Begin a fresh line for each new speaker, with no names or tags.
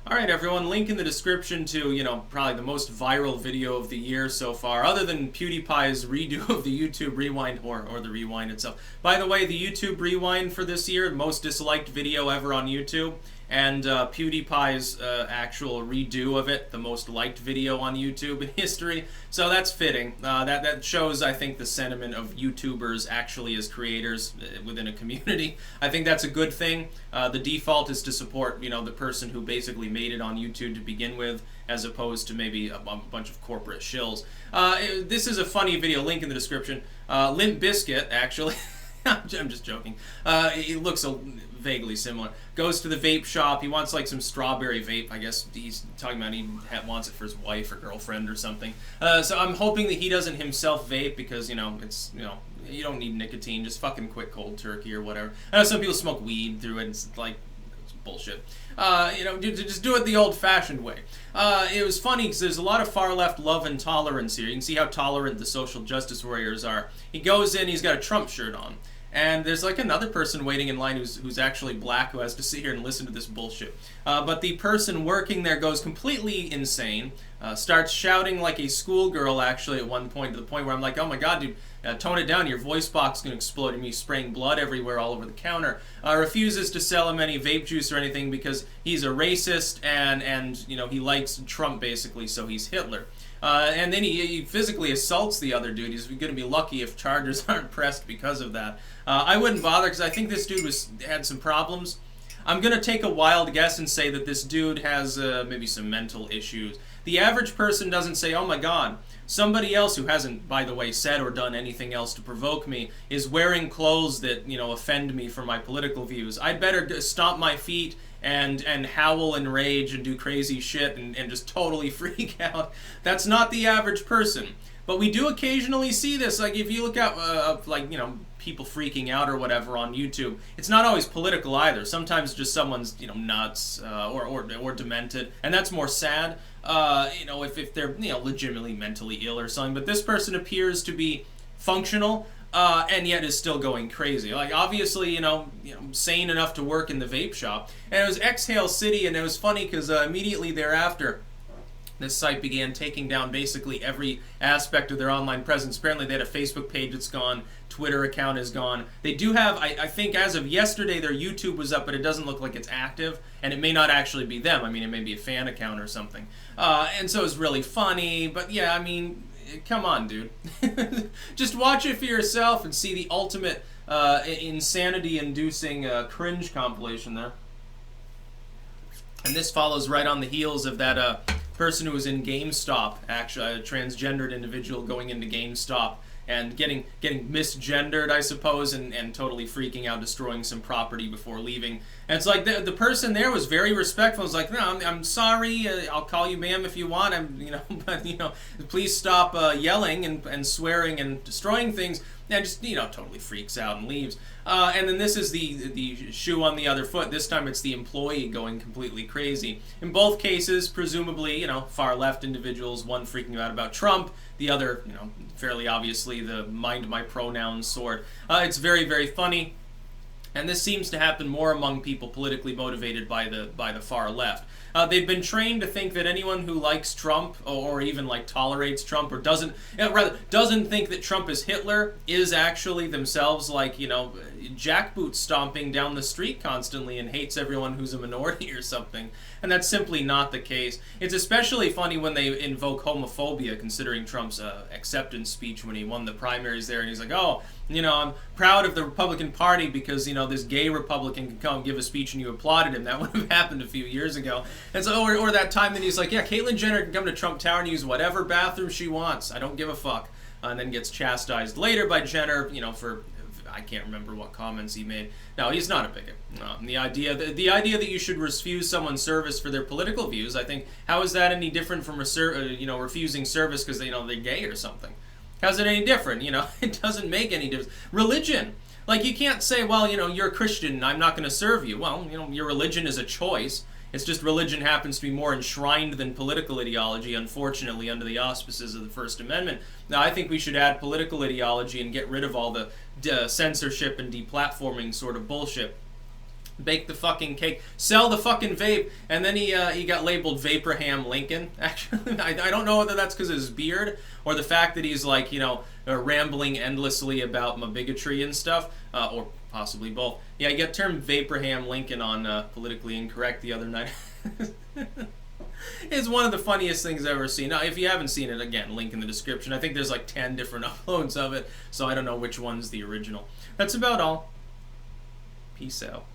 Alright everyone, link in the description to, probably the most viral video of the year so far, other than PewDiePie's redo of the YouTube Rewind, or the Rewind itself. By the way, the YouTube Rewind for this year, most disliked video ever on YouTube, and PewDiePie's actual redo of it, the most liked video on YouTube in history. So that's fitting. That shows, I think, the sentiment of YouTubers actually as creators within a community. I think that's a good thing. The default is to support, the person who basically made it on YouTube to begin with, as opposed to maybe a bunch of corporate shills. This is a funny video, link in the description. Limp Bizkit, actually. I'm just joking. It looks vaguely similar. Goes to the vape shop. He wants like some strawberry vape. I guess he's talking about he wants it for his wife or girlfriend or something. So I'm hoping that he doesn't himself vape because, it's, you don't need nicotine. Just fucking quit cold turkey or whatever. I know some people smoke weed through it. It's like, it's bullshit. Just do it the old-fashioned way. It was funny because there's a lot of far-left love and tolerance here. You can see how tolerant the social justice warriors are. He goes in, he's got a Trump shirt on. And there's like another person waiting in line who's actually black who has to sit here and listen to this bullshit. But the person working there goes completely insane, starts shouting like a schoolgirl actually at one point, to the point where I'm like, oh my god, dude, tone it down, your voice box is going to explode and me spraying blood everywhere all over the counter. Refuses to sell him any vape juice or anything because he's a racist and he likes Trump basically, so he's Hitler. And then he physically assaults the other dude. He's going to be lucky if charges aren't pressed because of that. I wouldn't bother because I think this dude had some problems. I'm going to take a wild guess and say that this dude has maybe some mental issues. The average person doesn't say, oh my god, somebody else who hasn't, by the way, said or done anything else to provoke me is wearing clothes that, offend me for my political views. I'd better stomp my feet and howl and rage and do crazy shit and just totally freak out. That's not the average person. But we do occasionally see this. Like, if you look at, people freaking out or whatever on YouTube, it's not always political either. Sometimes just someone's, nuts or demented, and that's more sad, if they're, legitimately mentally ill or something. But this person appears to be functional, and yet is still going crazy. Like, obviously, sane enough to work in the vape shop. And it was XHale City, and it was funny because immediately thereafter, this site began taking down basically every aspect of their online presence. Apparently they had a Facebook page that's gone, Twitter account is gone. They do have, I think as of yesterday, their YouTube was up, but it doesn't look like it's active, and it may not actually be them. I mean, it may be a fan account or something. And so it's really funny, but yeah, I mean, come on, dude. Just watch it for yourself and see the ultimate insanity-inducing cringe compilation there. And this follows right on the heels of that person who was in GameStop, actually, a transgendered individual going into GameStop and getting misgendered, I suppose, and totally freaking out, destroying some property before leaving. And it's like the person there was very respectful. It was like, no, I'm sorry, I'll call you ma'am if you want. But please stop yelling and swearing and destroying things. And just, totally freaks out and leaves. And then this is the shoe on the other foot. This time it's the employee going completely crazy. In both cases, presumably, far left individuals, one freaking out about Trump, the other, fairly obviously the mind my pronouns sort. It's very, very funny. And this seems to happen more among people politically motivated by the far left. They've been trained to think that anyone who likes Trump or even tolerates Trump or doesn't think that Trump is Hitler is actually themselves jackboot stomping down the street constantly and hates everyone who's a minority or something. And that's simply not the case. It's especially funny when they invoke homophobia, considering Trump's acceptance speech when he won the primaries there, and he's like, oh, I'm proud of the Republican Party because, this gay Republican can come give a speech and you applauded him. That would have happened a few years ago. And so, or that time that he's like, yeah, Caitlyn Jenner can come to Trump Tower and use whatever bathroom she wants. I don't give a fuck. And then gets chastised later by Jenner, for I can't remember what comments he made. No, he's not a bigot. The idea that you should refuse someone's service for their political views, I think, how is that any different from refusing service because they're gay or something? How's it any different? It doesn't make any difference. Religion. Like, you can't say, well, you're a Christian, I'm not going to serve you. Well, your religion is a choice. It's just religion happens to be more enshrined than political ideology, unfortunately, under the auspices of the First Amendment. Now, I think we should add political ideology and get rid of all the censorship and deplatforming sort of bullshit. Bake the fucking cake, sell the fucking vape, and then he got labeled Vape-raham Lincoln. Actually, I don't know whether that's because of his beard or the fact that he's like, you know, rambling endlessly about my bigotry and stuff, or possibly both. Yeah, he got termed Vape-raham Lincoln on Politically Incorrect the other night. It's one of the funniest things I've ever seen. Now, if you haven't seen it, again, link in the description. I think there's like 10 different uploads of it, so I don't know which one's the original. That's about all. Peace out.